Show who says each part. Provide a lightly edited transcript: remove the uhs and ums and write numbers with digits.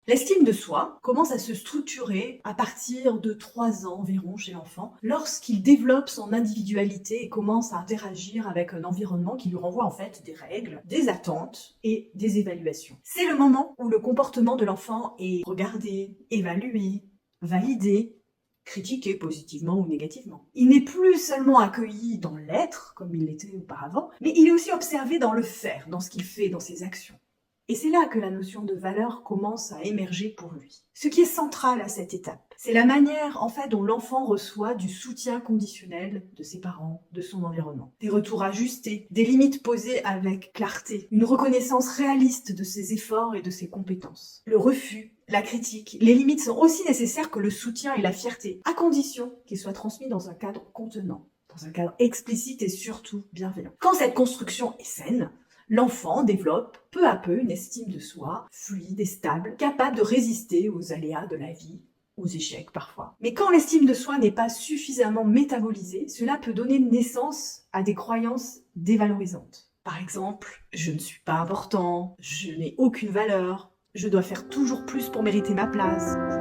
Speaker 1: L'estime de soi commence à se structurer à partir de 3 ans environ chez l'enfant, lorsqu'il développe son individualité et commence à interagir avec un environnement qui lui renvoie en fait des règles, des attentes et des évaluations. C'est le moment où le comportement de l'enfant est regardé, évalué, validé, critiqué positivement ou négativement. Il n'est plus seulement accueilli dans l'être, comme il l'était auparavant, mais il est aussi observé dans le faire, dans ce qu'il fait, dans ses actions. Et c'est là que la notion de valeur commence à émerger pour lui. Ce qui est central à cette étape, c'est la manière en fait dont l'enfant reçoit du soutien conditionnel de ses parents, de son environnement. Des retours ajustés, des limites posées avec clarté, une reconnaissance réaliste de ses efforts et de ses compétences. Le refus, la critique, les limites sont aussi nécessaires que le soutien et la fierté, à condition qu'ils soient transmis dans un cadre contenant, dans un cadre explicite et surtout bienveillant. Quand cette construction est saine, l'enfant développe peu à peu une estime de soi fluide et stable, capable de résister aux aléas de la vie, aux échecs parfois. Mais quand l'estime de soi n'est pas suffisamment métabolisée, cela peut donner naissance à des croyances dévalorisantes. Par exemple, je ne suis pas important, je n'ai aucune valeur, je dois faire toujours plus pour mériter ma place.